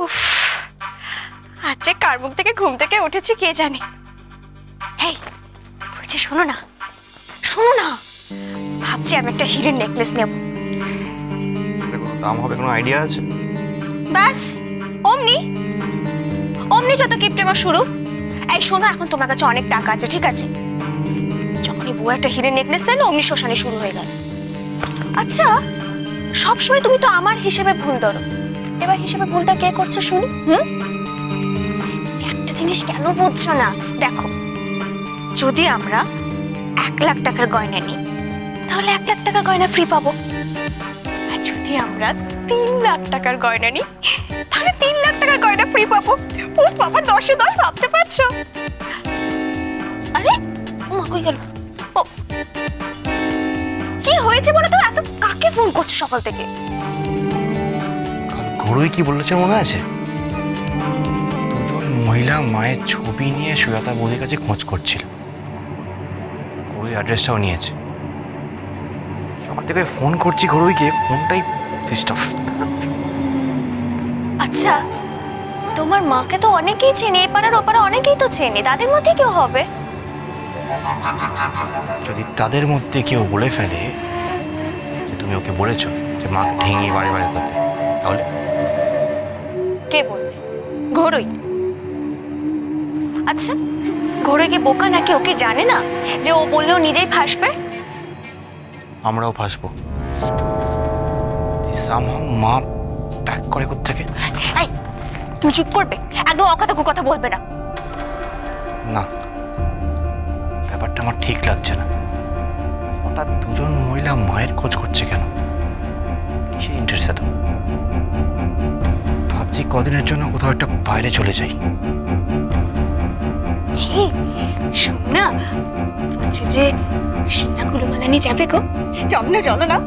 উফ, আজ যে কার মুখ থেকে ঘুম থেকে উঠেছি কে জানে। এই বলছি শোনো না, ভাবছি আমি একটা হিরের নেকলেস নেব। দাম হবে কোনো আইডিয়া আছে? ব্যাস অমনি যত কিপটেমা শুরু। এই শোনো, এখন তোমার কাছে অনেক টাকা আছে, ঠিক আছে? যখনই বউ একটা হিরের নেকলেস চাই না, অমনি শ্মশানে শুরু হয়ে গেল। আচ্ছা, সবসময় তুমি তো আমার হিসেবে ভুল ধরো, এবার হিসেবে ভুলটা কে করছে শুনি? একটা জিনিস কেন বুঝছো না? দেখো, যদি আমরা 1 লাখ টাকার গয়না নিই তাহলে 1 লাখ টাকার গয়না ফ্রি পাবো। আর যদি আমরা 3 লাখ টাকার গয়না নিই তাহলে 3 লাখ টাকার গয়না ফ্রি পাবো। ও বাবা, 10 এ 10 ভাবতে পারছো? আরে ও মা, কই গেল? কি হয়েছে বলো তো? এত কাকে ফোন করছো সকাল থেকে? ঘরোই কি বলেছে মনে আছে? দুজন মহিলা মায়ের ছবি নিয়ে সুজাতা বৌদির কাছে খোঁজ করছিল। ঘরোই অ্যাড্রেসটাও নিয়েছে। সকাল থেকে ফোন করছি ঘরোইকে, ফোনটাই সুইচ অফ। আচ্ছা, তোমার মাকে তো অনেকেই চেনে, এই পাড়ার ওপাড়া অনেকেই তো চেনে, তাদের মধ্যে কেউ হবে। যদি তাদের মধ্যে কেউ বলে ফেলে যে তুমি ওকে বলেছো যে মাকে ঠেঙিয়ে বাড়ি বাড়ি করতে, তাহলে কে বলবে? ঘরোই। আচ্ছা, ঘরোই কি বোকা নাকি? ওকে জানে না যে ও বললেও নিজেই ফাঁসবে? আমরাও ফাঁসবো। মা প্যাক করে কোত্থেকে? এই তুমি চুপ করবে, একদম অকথা কুকথা বলবে না। না, ব্যাপারটা আমার ঠিক লাগছে না। হঠাৎ দুজন মহিলা মায়ের খোঁজ করছে কেন? কিসে ইন্টারেস্ট এত? ভাবছি কদিনের জন্য কোথাও একটা বাইরে চলে যাই। শোন না, বলছি যে সিনাগুলো মালানি যাবে গো, চল না, চলো না।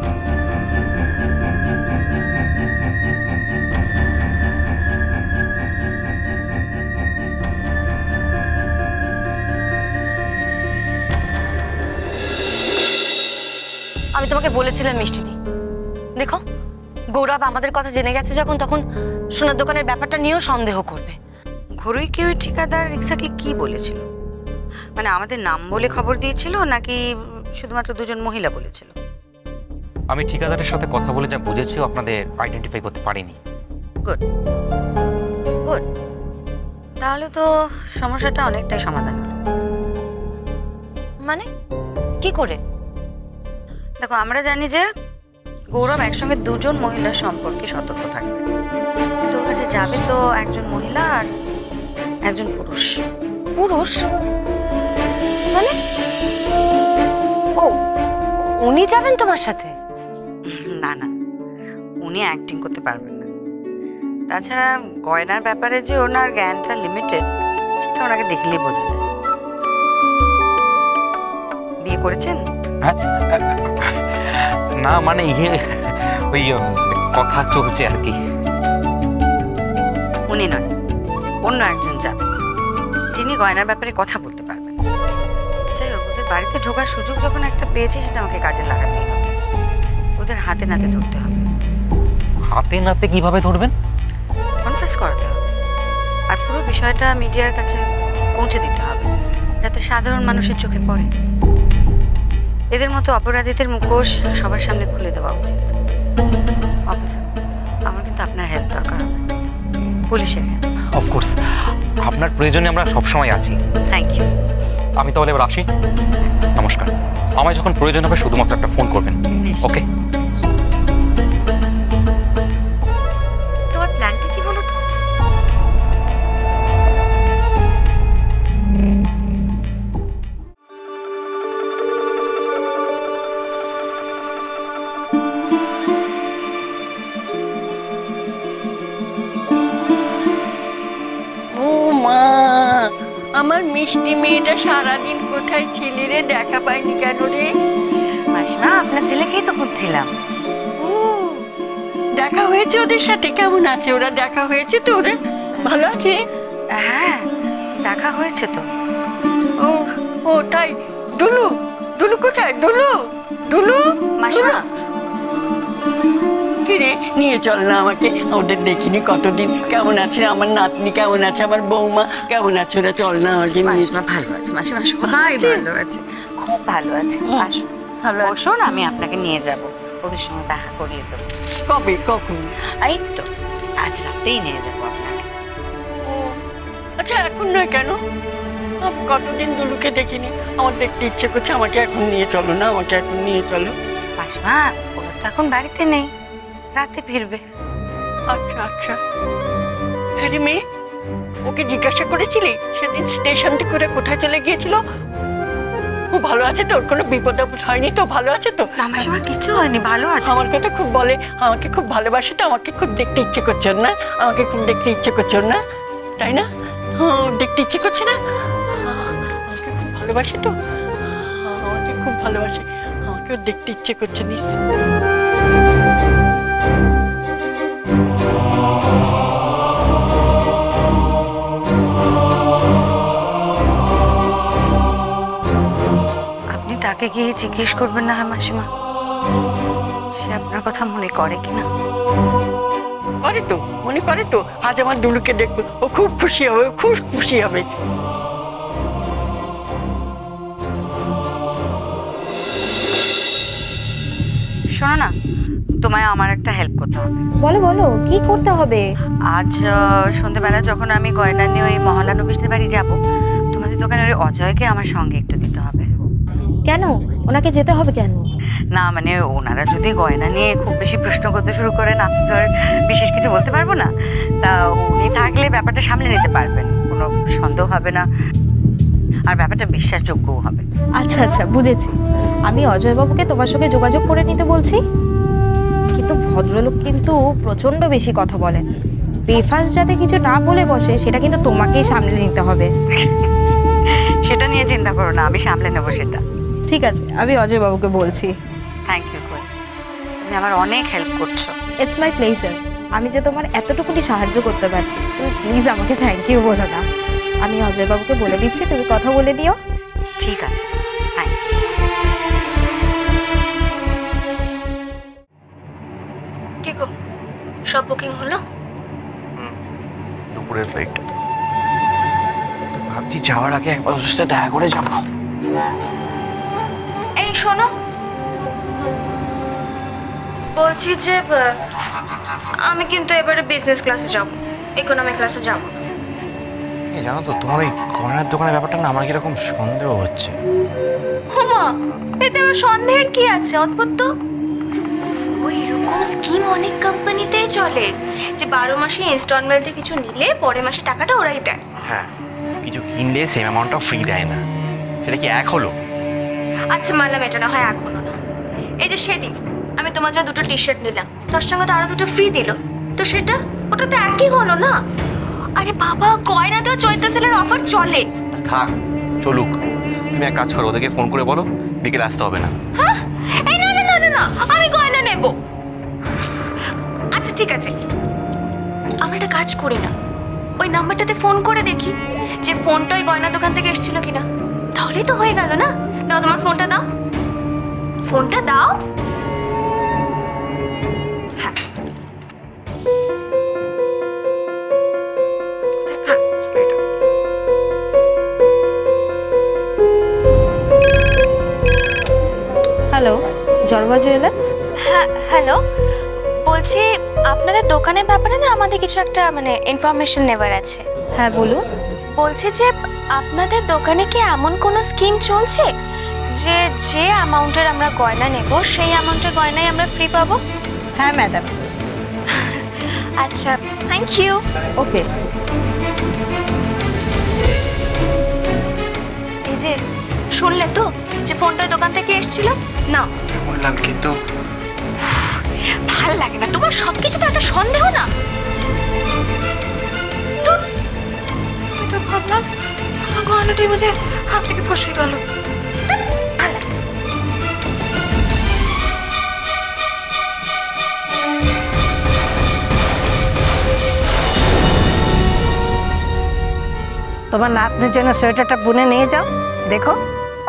আমি তোমাকে বলেছিলাম মিষ্টিদি, দেখো গৌরব আমাদের কথা জেনে গেছে যখন, তখন সোনার দোকানের ব্যাপারটা নিয়েও সন্দেহ করবে। ঘরোই কেউ ঠিকাদার এক্স্যাক্টলি কি বলেছিল? মানে আমাদের নাম বলে খবর দিয়েছিল নাকি শুধুমাত্র দুজন মহিলা বলেছিল? আমি ঠিকাদারের সাথে কথা বলে যা বুঝেছি, আপনাদের আইডেন্টিফাই করতে পারিনি। গুড গুড, তাহলে তো সমস্যাটা অনেকটাই সমাধান হলো। মানে কি করে? দেখো, আমরা জানি যে গৌরব একসঙ্গে দুজন মহিলার সম্পর্কে সতর্ক থাকবে, কিন্তু ওর কাছে যাবে তো একজন মহিলা আর একজন পুরুষ। পুরুষ মানে? ও, উনি যাবেন তোমার সাথে? না না, উনি অ্যাক্টিং করতে পারবেন না। তাছাড়া গয়নার ব্যাপারে যে ওনার জ্ঞানটা লিমিটেড, সেটা ওনাকে দেখলেই বোঝা যায়। বিয়ে করেছেন? না মানে ওই কথা চলছে আর কি। উনি নয়, অন্য একজন যাবে, যিনি গয়নার ব্যাপারে কথা বলতে পারবেন। যাই হোক, ওদের বাড়িতে ঢোকার সুযোগ যখন একটা পেয়েছি, সেটা আমাকে কাজে লাগাতেই হবে। ওদের হাতে নাতে ধরতে হবে। হাতে নাতে কিভাবে ধরবেন? কনফেস করাতে হবে, আর পুরো বিষয়টা মিডিয়ার কাছে পৌঁছে দিতে হবে, যাতে সাধারণ মানুষের চোখে পড়ে। এদের মতো অপরাধীদের মুখোশ সবার সামনে খুলে দেওয়া উচিত। অফিসার, আমার কিন্তু আপনার হেল্প দরকার হবে, পুলিশের হেল্প। অফকোর্স, আপনার প্রয়োজনে আমরা সবসময় আছি। Thank you. আমি তাহলে এবার আসি। নমস্কার। আমায় যখন প্রয়োজন হবে শুধুমাত্র একটা ফোন করবেন, ওকে? তোমার প্ল্যানটা কি বলো তো? আমার মিষ্টি মেয়েটা সারাদিন কোথায় ছিলি রে? দেখা পাইনি কেন রে? মাসিমা, আপনার ছেলেকেই তো খুঁজছিলাম। ও, দেখা হয়েছে ওদের সাথে? কেমন আছে ওরা? দেখা হয়েছে তো? ওরা ভালো আছে? হ্যাঁ, দেখা হয়েছে তো। ও ও তাই? দুলু, দুলু কোথায়? দুলু, দুলু, মাসিমা, কি রে, নিয়ে চল না আমাকে, ওদের দেখিনি কতদিন। কেমন আছে আমার নাতনি, কেমন আছে আমার বৌমা, কেমন আছে ওরা? চল না আমাকে নিয়ে। মাসিমা ভালো আছে, মাসিমা সবাই ভালো আছে, খুব ভালো আছে। আসুন, ভালো আছে। বসুন, আমি আপনাকে নিয়ে যাব, ওদের সঙ্গে দেখা করিয়ে দেবো। কবে, কখন? এই তো আজ রাতেই নিয়ে যাবো আপনাকে। ও আচ্ছা, এখন নয় কেন? আমি কতদিন দুলুকে দেখিনি, আমার দেখতে ইচ্ছে করছে। আমাকে এখন নিয়ে চলো না, আমাকে এখন নিয়ে চলো। মাসিমা ওরা তো এখন বাড়িতে নেই, রাতে ফিরবে। আচ্ছা আচ্ছা। হ্যাঁ রে মেয়ে, ওকে জিজ্ঞাসা করেছিলি সেদিন স্টেশন থেকে করে কোথায় চলে গিয়েছিল? ও ভালো আছে তো? ওর কোনো বিপদ আপদ হয়নি তো? ভালো আছে তো? না মাসিমা কিছু হয়নি, ভালো আছে। আমার কথা খুব বলে, আমাকে খুব ভালোবাসে তো, আমাকে খুব দেখতে ইচ্ছে করছে ওর না? আমাকে খুব দেখতে ইচ্ছে করছে ওর না, তাই না? দেখতে ইচ্ছে করছে না? আমাকে খুব ভালোবাসে তো, আমাকে খুব ভালোবাসে, আমাকেও দেখতে ইচ্ছে করছে নিশ্চয়। আপনি তাকে গিয়ে জিজ্ঞেস করবেন না হয় মাসিমা, সে আপনার কথা মনে করে কিনা? করে তো, মনে করে তো। আজ আমার দুলুকে দেখবো, ও খুব খুশি হবে, ও খুব খুশি হবে। শোনো না, তোমায় আমার একটা হেল্প করতে হবে। বলো বলো, কি করতে হবে? আজ সন্ধ্যেবেলা যখন আমি গয়না নিয়ে ওই মহলানবিশদের বাড়ি যাব, তোমাদের দোকানে ওই অজয়কে আমার সঙ্গে একটু দিতে হবে। কেন ওনাকে যেতে হবে কেন? না মানে ওনারা যদি গয়না নিয়ে খুব বেশি প্রশ্ন করতে শুরু করেন, আমি তো আর বিশেষ কিছু বলতে পারবো না। তা উনি থাকলে ব্যাপারটা সামলে নিতে পারবেন, কোনো সন্দেহ হবে না, আর ব্যাপারটা বিশ্বাসযোগ্যও হবে। আচ্ছা আচ্ছা, বুঝেছি। আমি অজয়বাবুকে তোমার সঙ্গে যোগাযোগ করে নিতে বলছি, কিন্তু ভদ্রলোক কিন্তু প্রচন্ড বেশি কথা বলেন। বেফাস যাতে কিছু না বলে বসে, সেটা কিন্তু তোমাকেই সামলে নিতে হবে। সেটা নিয়ে চিন্তা করো না, আমি সামলে নেবো সেটা। ঠিক আছে, আমি অজয়বাবুকে বলছি। থ্যাংক ইউ কোয়েল, তুমি আমার অনেক হেল্প করছো। It's my pleasure. আমি যে তোমার এতটুকুনি সাহায্য করতে পারছি, তুমি প্লিজ আমাকে থ্যাংক ইউ বলো না। আমি অজয়বাবুকে বলে দিচ্ছি, তুমি কথা বলে নিও। ঠিক আছে, থ্যাংক ইউ। কি গো, সব বুকিং হলো? দুপুরের ফ্লাইট। ভাবছি যাওয়ার আগে একবার ওর সাথে দেখা করে যাবো। এই শোনো, বলছি যে আমি কিন্তু এবারে বিজনেস ক্লাসে যাব, ইকোনমি ক্লাসে যাব। এই জানো তো, তোমার ওই গয়নার দোকানের ব্যাপারটা না আমার কিরকম সন্দেহ হচ্ছে। হোমা, এতে আমার সন্দেহের কি আছে? অদ্ভুত তো। ওই এরকম স্কিম অনেক কোম্পানিতেই চলে, যে 12 মাসে ইনস্টলমেন্টে কিছু নিলে পরের মাসে টাকাটা ওরাই দেয়। হ্যাঁ, কিছু কিনলে সেম অ্যামাউন্টটা ফ্রি দেয় না। সেটা কি এক হলো? আচ্ছা মানলাম, এটা না হয় এখনো না। এই যে সেদিন আমি তোমার জন্য 2টো টি শার্ট নিলাম, তার সঙ্গে তো আরো 2টো ফ্রি দিল, তো সেটা ওটা তো একই হলো না? আরে বাবা, গয়নাতেও চৈত্র সেলের অফার চলে। থাক, চলুক। তুমি এক কাজ করো, ওদেরকে ফোন করে বলো বিকেলে আসতে হবে না। হ্যাঁ, এই না না না না না, আমি গয়না নেব। আচ্ছা ঠিক আছে, আমরা একটা কাজ করি না, ওই নাম্বারটাতে ফোন করে দেখি যে ফোনটা ওই গয়না দোকান থেকে এসেছিল কিনা, তাহলেই তো হয়ে গেল না? দাও তোমার ফোনটা, দাও ফোনটা, দাও। হ্যাঁ, হ্যালো, জলবা জুয়েলার্স। হ্যাঁ হ্যালো, বলছি আপনাদের দোকানের ব্যাপারে না আমাদের কিছু একটা মানে ইনফরমেশন নেবার আছে। হ্যাঁ বলুন। বলছি যে আপনাদের দোকানে কি এমন কোনো স্কিম চলছে যে যে অ্যামাউন্টের আমরা গয়না নেব সেই অ্যামাউন্টের গয়নাই আমরা ফ্রি পাবো? হ্যাঁ ম্যাডাম। আচ্ছা, থ্যাংক ইউ। ওকে। এই যে শুনলে তো যে ফোনটা দোকান থেকে এসেছিল না? বললাম, কিন্তু ভাল লাগে না তোমার সবকিছু তো একটা সন্দেহ না। আমি তো ভাবলাম আমার গয়নাটাই বুঝে হাত থেকে ফসকে গেল। ভাল লাগে না। তোমার নাতনির জন্য সোয়েটারটা বুনে নিয়ে যাও, দেখো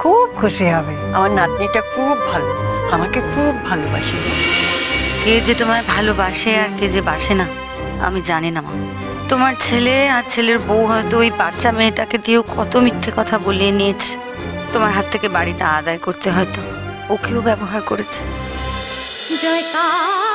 খুব খুশি হবে। আমার নাতনিটা খুব ভালো, আমাকে খুব ভালোবাসে। কে যে তোমায় ভালোবাসে আর কে যে বাসে না আমি জানি না মা। তোমার ছেলে আর ছেলের বউ হয়তো ওই বাচ্চা মেয়েটাকে দিয়েও কত মিথ্যে কথা বলিয়ে নিয়েছে। তোমার হাত থেকে বাড়িটা আদায় করতে হয়তো ওকেও ব্যবহার করেছে। জয়কার।